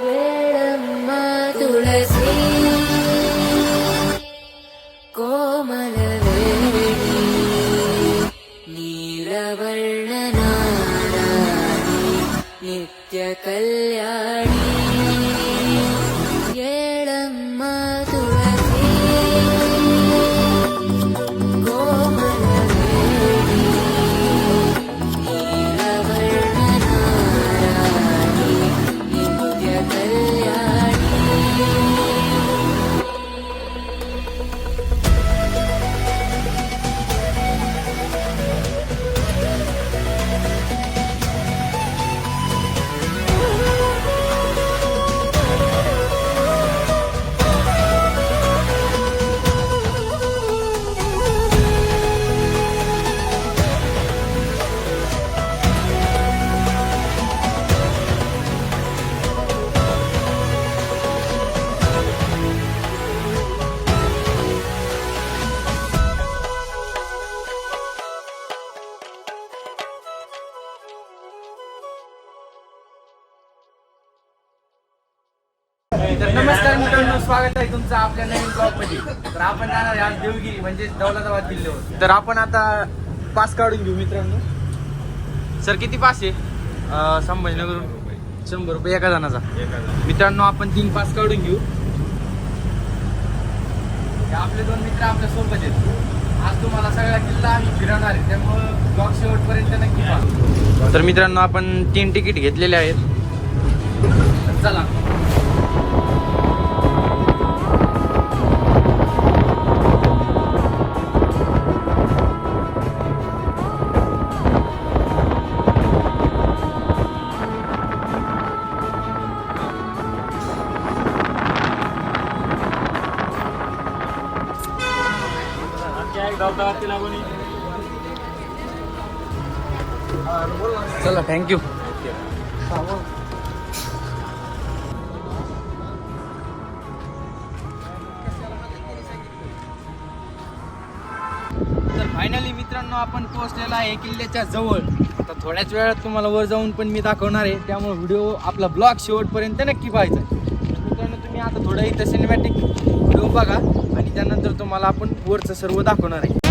वेळम्मा तुळसी कोमलवेणी नीलवर्णनाराणी नित्यकल्याणी येळम्मा तुळसी कोमलवेणी नीलवर्णनाराणी नित्यकल्याणी. तर नमस्कार मित्रांनो, स्वागत आहे तुमचं आपल्या नवीन ब्लॉग मध्ये. तर आपण जाणार आहे आज देवगिरी म्हणजे दौलताबाद जिल्ह्यावर. तर आपण आता पास काढून घेऊ मित्रांनो. सर किती पास आहे? संभाजीनगरून 100 रुपये एका जणाचा. मित्रांनो आपण 3 पास काढून घेऊ. हे आपले 2 मित्र आपल्या सोबत आहेत. आज तुम्हाला सगळा किल्ला आम्ही फिरवणार आहे, त्यामुळे ब्लॉग शेवटपर्यंत नक्की पहा. तर मित्रांनो आपण 3 तिकीट घेतलेले आहेत. चला. चला थँक्यू. तर फायनली मित्रांनो आपण पोहोचलेला आहे किल्ल्याच्या जवळ. आता थोड्याच वेळात तुम्हाला वर जाऊन पण मी दाखवणार आहे, त्यामुळे व्हिडिओ आपला ब्लॉग शेवटपर्यंत नक्की पाहायचा. मित्रांनो तुम्ही आता थोडं इथं सिनेमॅटिक व्हिडिओ बघा आणि त्यानंतर तुम्हाला आपण वरचं सर्व दाखवणार आहे.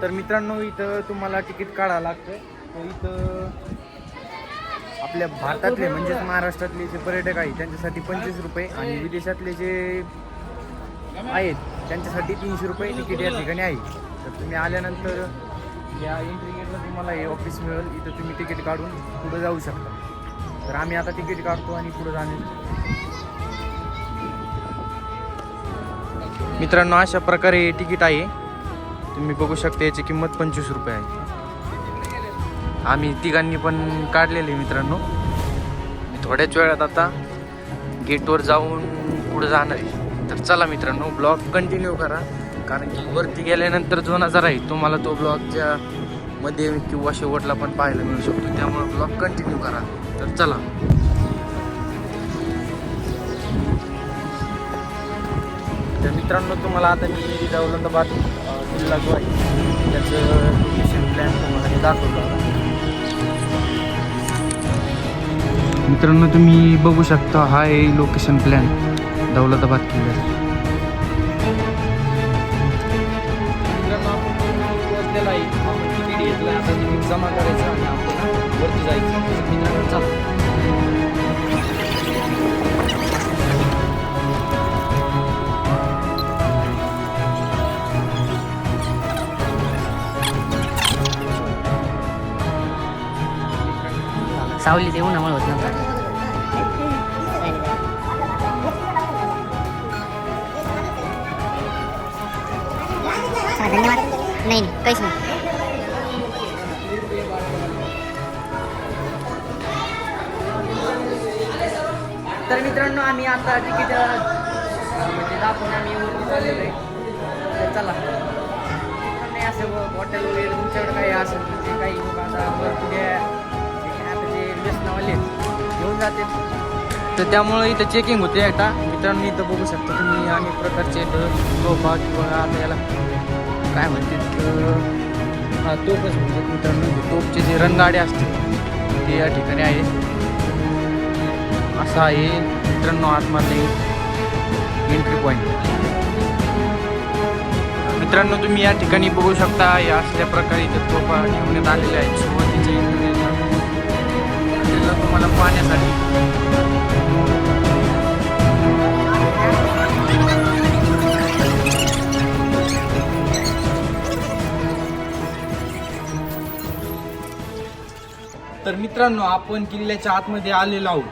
तर मित्रांनो इथं तुम्हाला तिकीट काढावं लागतं. तर इथं आपल्या भारतातले म्हणजेच महाराष्ट्रातले जे पर्यटक आहेत त्यांच्यासाठी 25 रुपये आणि विदेशातले जे आहेत त्यांच्यासाठी 300 रुपये तिकीट या ठिकाणी आहे. तर तुम्ही आल्यानंतर या एंट्री गेटला तुम्हाला हे ऑफिस मिळेल. इथं तुम्ही तिकीट काढून पुढे जाऊ शकता. तर आम्ही आता तिकीट काढतो आणि पुढे जाणे. मित्रांनो अशा प्रकारे तिकीट आहे. तुम्ही बघू शकता याची किंमत 25 रुपये आहे. आम्ही तिघांनी पण काढलेले मित्रांनो. मी थोड्याच वेळात आता गेटवर जाऊन पुढे जाणार आहे. तर चला मित्रांनो, ब्लॉग कंटिन्यू करा, कारण की वरती गेल्यानंतर जो नजारा आहे तुम्हाला तो ब्लॉगच्या मध्ये किंवा शेवटला पण पाहायला मिळू शकतो. त्यामुळे ब्लॉग कंटिन्यू करा. तर चला. तर मित्रांनो, तुम्हाला आता मी दौलताबाद किल्ला जो आहे त्याचं लोकेशन प्लॅन तुम्हाला हे दाखवतो. मित्रांनो, तुम्ही बघू शकता, हा आहे लोकेशन प्लॅन दौलताबाद किल्ल्याचा. मित्रांनो, आपण पोहोचलेला आहे. तिकीट घेतलं, आता तिकीट जमा करायचं आणि आपल्याला वरती जायचं. मित्रांनो चला. सावली देऊ ना मला होत नव्हतं. धन्यवाद. नाही काहीच नाही. तर मित्रांनो, आम्ही आता तिकीट म्हणजे दाखवून आम्ही वरती चाललेलो आहे. तर चला. नाही असं हॉटेल वगैरे तुमच्याकडे काही असेल म्हणजे काही लोक आता पुढे व्यसनावाले घेऊन जाते. तर त्यामुळे इथं चेकिंग होते आता. मित्रांनो, इथं बघू शकता तुम्ही अनेक प्रकारचे तोफा किंवा आता याला काय म्हणते, हा तोफच म्हणजे मित्रांनो. तोफचे जे रणगाडे असते ते या ठिकाणी आहे. असा आहे मित्रांनो आतमध्ये एंट्री पॉईंट. मित्रांनो, तुम्ही या ठिकाणी बघू शकता, या असल्या प्रकारे इथं तोफा ठेवण्यात आलेल्या आहेत. सुरुवातीच्या तुम्हाला पाहण्यासाठी. तर मित्रांनो, आपण किल्ल्याच्या आतमध्ये आलेलो आहोत.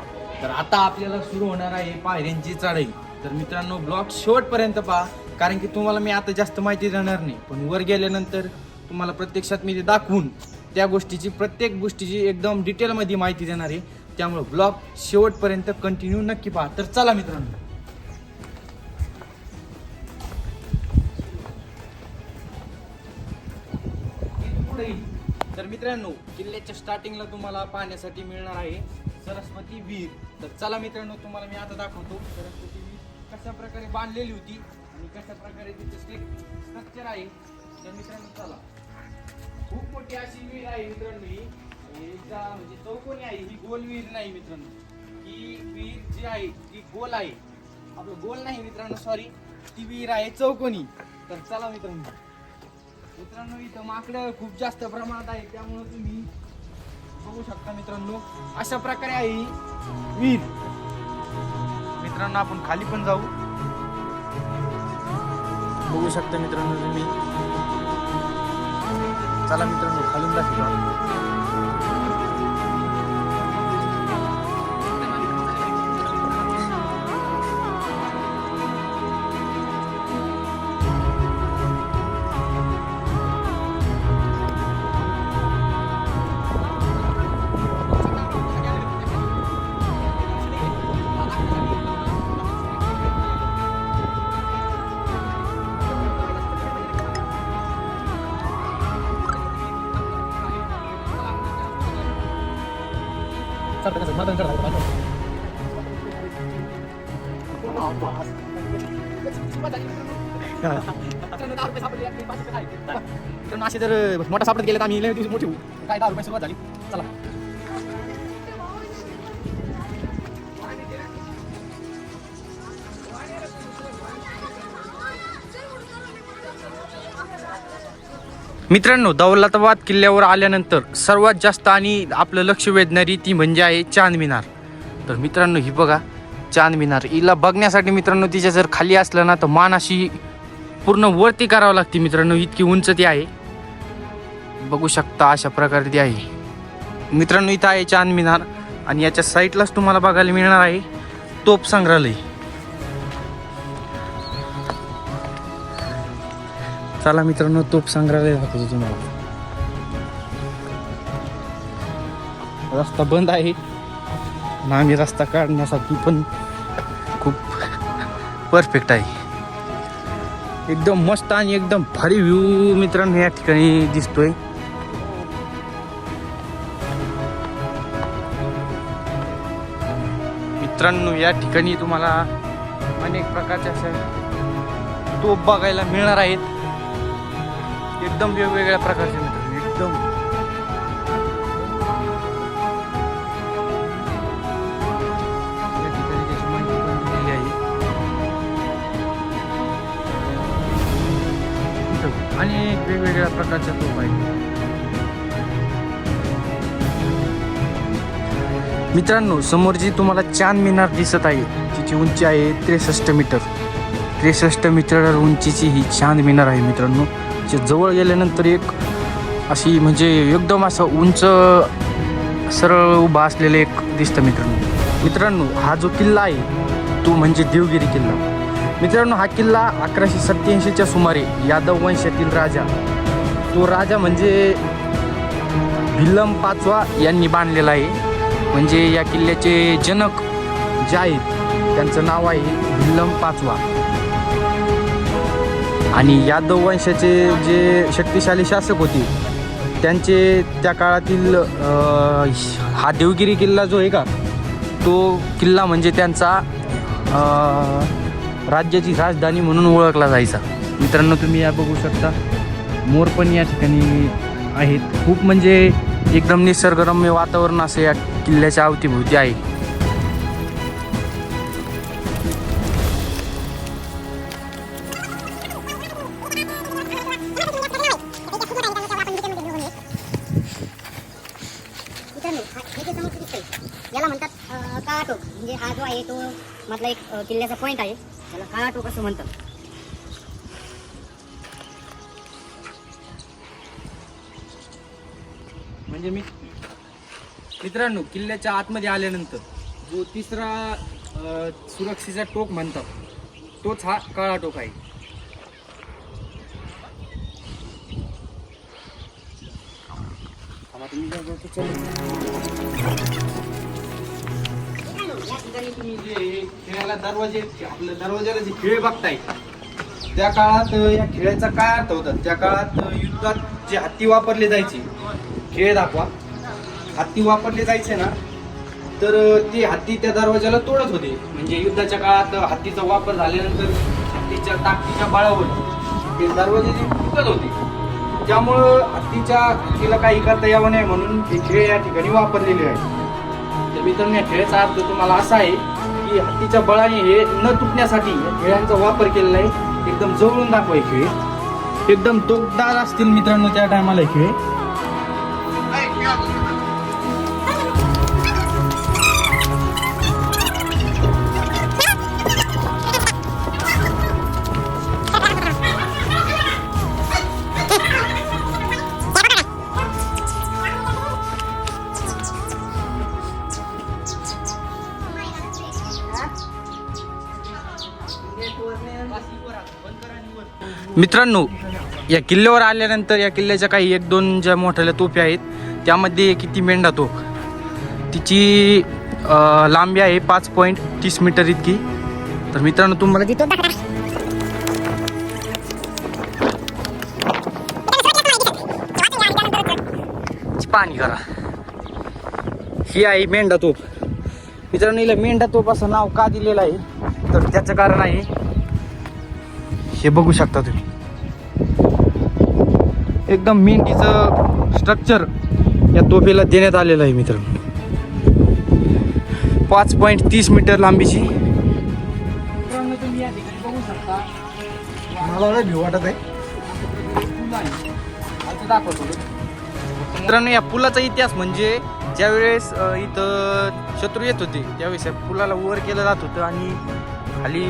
तर आता आपल्याला सुरू होणार आहे पायऱ्यांची चढाई. तर मित्रांनो, ब्लॉग शेवटपर्यंत पहा, कारण की तुम्हाला मी आता जास्त माहिती देणार नाही, पण वर गेल्यानंतर तुम्हाला प्रत्यक्षात मी ते दाखवून त्या गोष्टीची, प्रत्येक गोष्टीची एकदम डिटेलमध्ये माहिती देणार आहे. त्यामुळे ब्लॉग शेवटपर्यंत कंटिन्यू नक्की पहा. तर चला मित्रांनो. तर मित्रांनो, किल्ल्याच्या स्टार्टिंगला तुम्हाला पाहण्यासाठी मिळणार आहे सरस्वती विहीर. तर चला मित्रांनो, तुम्हाला मी आता दाखवतो सरस्वती विहीर कशा प्रकारे बांधलेली होती आणि कशा प्रकारे तिचं स्ट्रक्चर आहे. तर मित्रांनो चला. खूप मोठी अशी विहीर आहे मित्रांनो. ही म्हणजे चौकोनी आहे, ही गोल विहीर नाही मित्रांनो. ही विहीर जी आहे ती गोल आहे, आपलं गोल नाही मित्रांनो, सॉरी. ती विहीर आहे चौकोनी. तर चला मित्रांनो. मित्रांनो, इथं माकडं खूप जास्त प्रमाणात आहे, त्यामुळे तुम्ही बघू शकता मित्रांनो, अशा प्रकारे आहे ही विहीर. मित्रांनो, आपण खाली पण जाऊ. बघू शकता मित्रांनो तुम्ही. चला मित्रांनो, खालून दाखवा. असे जर मोठा सापडत गेले तर आम्ही लय दिवस मोठी होऊ. काय 10 रुपये सुरुवात झाली. चला. मित्रांनो, दौलताबाद किल्ल्यावर आल्यानंतर सर्वात जास्त आणि आपलं लक्ष वेधणारी ती म्हणजे आहे चांद मिनार. तर मित्रांनो, ही बघा चांद मिनार. हिला बघण्यासाठी मित्रांनो, तिच्या जर खाली असलं ना तर मान अशी पूर्ण वरती करावं लागते मित्रांनो, इतकी उंच ती आहे. बघू शकता अशा प्रकारे ती आहे मित्रांनो. इथं आहे चांद मिनार आणि याच्या साईडलाच तुम्हाला बघायला मिळणार आहे तोप संग्रहालय. चला मित्रांनो, तोप संग्रहालय दाखवतो तुम्हाला. रस्ता बंद आहे आणि आम्ही रस्ता काढण्यासाठी पण खूप परफेक्ट आहे. एकदम मस्त आणि एकदम भारी व्ह्यू मित्रांनो या ठिकाणी दिसतोय. मित्रांनो या ठिकाणी तुम्हाला अनेक प्रकारचे असे तोफ बघायला मिळणार आहेत. एकदम वेगवेगळ्या प्रकारचे मित्रांनो एकदम या ठिकाणी त्याची माहिती पण दिलेली आहे. अनेक वेगवेगळ्या प्रकारच्या तोफ आहेत. मित्रांनो समोर जी तुम्हाला चांद मिनार दिसत आहे तिची उंची आहे 63 मीटर. 63 मीटर उंचीची ही चांद मिनार आहे मित्रांनो. जे जवळ गेल्यानंतर एक अशी म्हणजे एकदम असं उंच सरळ उभा असलेलं एक दिसतं मित्रांनो. हा जो किल्ला आहे तो म्हणजे देवगिरी किल्ला. मित्रांनो हा किल्ला 1187च्या सुमारे यादव वंशातील राजा, तो राजा म्हणजे भिल्लम पाचवा यांनी बांधलेला आहे. म्हणजे या किल्ल्याचे जनक जे आहेत त्यांचं नाव आहे भिल्लम पाचवा. आणि यादव वंशाचे जे शक्तिशाली शासक होते त्यांचे त्या काळातील हा देवगिरी किल्ला जो आहे का तो किल्ला म्हणजे त्यांचा राज्याची राजधानी म्हणून ओळखला जायचा. मित्रांनो तुम्ही या बघू शकता मोर पण या ठिकाणी आहेत. खूप म्हणजे एकदम निसर्गरम्य वातावरण असं या किल्ल्याच्या अवतीभोवती आहे. याला म्हणतात काळा टोक. म्हणजे हा जो आहे तो मधला एक किल्ल्याचा पॉइंट आहे, त्याला काळा टोक असं म्हणतात. म्हणजे मित्रांनो किल्ल्याच्या आतमध्ये आल्यानंतर जो तिसरा सुरक्षेचा टोक म्हणतात तोच हा काळा टोक आहे. तुम्ही जे खेळायला दरवाजे आपल्या दरवाजाला जे खिळे बघताय त्या काळात या खिळ्याचा काय अर्थ होता. त्या काळात युद्धात जे हत्ती वापरले जायचे, खेळ दाखवा, हत्ती वापरले जायचे ना तर ते हत्ती त्या दरवाजाला तोडत होते. म्हणजे युद्धाच्या काळात हत्तीचा वापर झाल्यानंतर हत्तीच्या ताकदीच्या बळावर ते दरवाजे जे तुटत होते, त्यामुळं हत्तीला काही करता यावं नाही म्हणून हे खेळ या ठिकाणी वापरलेले आहे. तर मित्रांनो या खेळाचा अर्थ तुम्हाला असा आहे की हत्तीच्या बळाने हे न तुटण्यासाठी या खेळांचा वापर केलेला आहे. एकदम जवळून दाखवा हे खेळ एकदम तोफदार असतील मित्रांनो त्या टायमाला हे खेळ. मित्रांनो या किल्ल्यावर आल्यानंतर या किल्ल्याच्या काही 1-2 ज्या मोठ्या तोफे आहेत त्यामध्ये किती मेंढा तोफ, तिची लांबी आहे 5.30 मीटर इतकी. तर मित्रांनो तुम्हाला तिथं पाणी करा. ही आहे मेंढा तोफ. मित्रांनो हिला मेंढा तोफ असं नाव का दिलेलं आहे तर त्याचं कारण आहे हे बघू शकता तुम्ही. एकदम मेंढीचं स्ट्रक्चर या तोफेला देण्यात आलेलं आहे मित्रांनो. 5.30 मीटर लांबीची. मित्रांनो तुम्ही या ठिकाणी बघू शकता मला भीव वाटत आहे. दाखवतो मित्रांनो या पुलाचा इतिहास म्हणजे ज्यावेळेस इथं शत्रू येत होते त्यावेळेस या पुलाला वर केलं जात होतं आणि खाली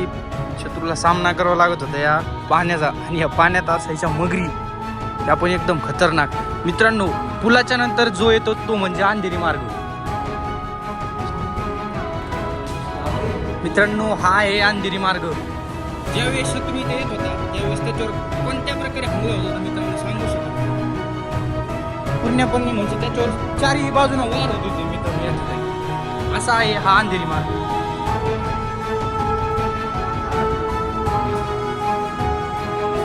शत्रूला सामना करावा लागत होता या पाण्याचा. आणि या पाण्यात असायच्या मगरी, त्या पण एकदम खतरनाक. मित्रांनो पुलाच्या नंतर जो येतो तो म्हणजे अंधेरी मार्ग. मित्रांनो हा आहे अंधेरी मार्ग. ज्यावेळेस शत्रू इथे येत होता त्यावेळेस त्याच्यावर कोणत्या प्रकारे हमला होत होता मित्रांनो सांगू शकतो. पूर्णपणे म्हणजे त्याच्यावर चारही बाजूने वाढत होते मित्रांनो. या ठिकाणी असा आहे हा अंधेरी मार्ग.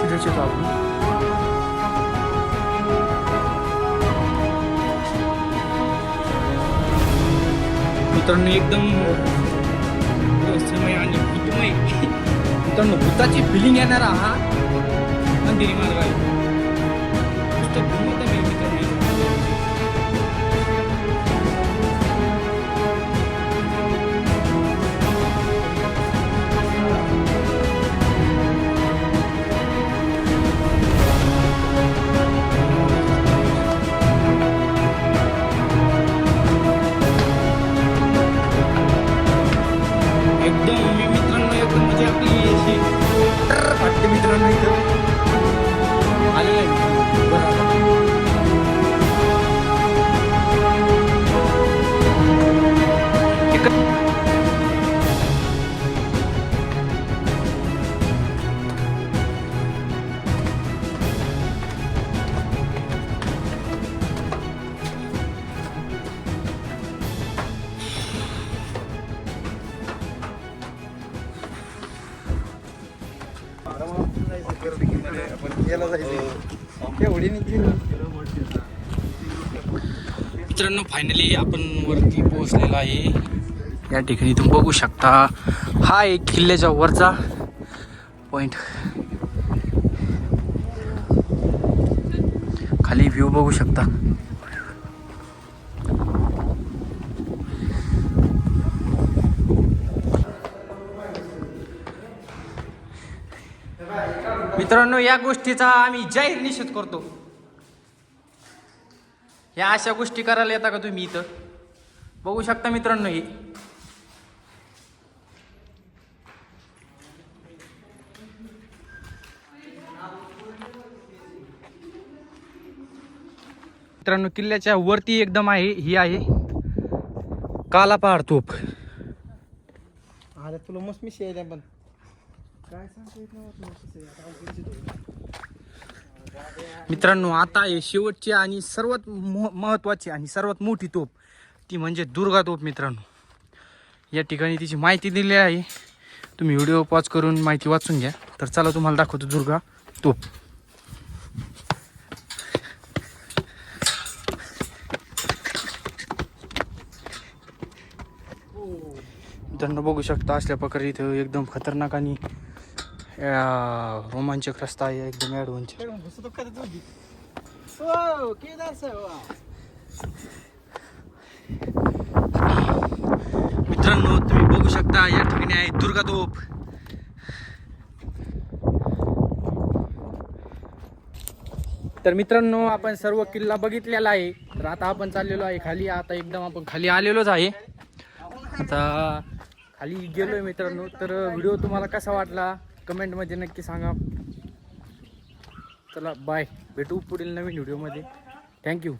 तिथेच येतो आपण. मित्रांनो एकदम रहस्यमय आणि भूतमय मित्रांनो भूताची फिलिंग येणारा हा अंधेरी मार्ग आहे. नुसतं भूमत आहे मित्रांनो. एकदम मी मित्रांनो एकदम म्हणजे आपली अशी वाटते मित्रांनो इथं आलेलं आहे. बरं मित्रांनो फायनली आपण वरती पोहोचलेलो आहे. या ठिकाणी तुम्ही बघू शकता हा एक किल्ल्याच्या वरचा पॉइंट. खाली व्ह्यू बघू शकता. मित्रांनो या गोष्टीचा आम्ही जाहीर निषेध करतो. या अशा गोष्टी करायला येता का तुम्ही? इथं बघू शकता मित्रांनो. हे मित्रांनो किल्ल्याच्या वरती एकदम आहे ही आहे काला पहाड तोफ. अरे तुला मस्त मिशी आहे पण मित्रांनो आता आहे शेवटची आणि सर्वात महत्त्वाची आणि सर्वात मोठी तोफ ती म्हणजे दुर्गा तोफ. मित्रांनो या ठिकाणी तिची माहिती दिली आहे. तुम्ही व्हिडिओ पॉज करून माहिती वाचून घ्या. तर चला तुम्हाला दाखवतो दुर्गा तोफ. मित्रांनो बघू शकता असल्या प्रकारे इथं एकदम खतरनाक आणि रोमांचक रस्ता आहे. एकदम ॲडव्हेंचर. मित्रांनो तुम्ही बघू शकता या ठिकाणी आहे दुर्गा तोफ. तर मित्रांनो आपण सर्व किल्ला बघितलेला आहे. तर आता आपण चाललेलो आहे खाली. आता एकदम आपण खाली आलेलोच आहे. आता खाली गेलोय मित्रांनो. तर व्हिडिओ तुम्हाला कसा वाटला कमेंटमध्ये नक्की सांगा. चला बाय, भेटू पुढील नवीन व्हिडिओमध्ये. थँक्यू.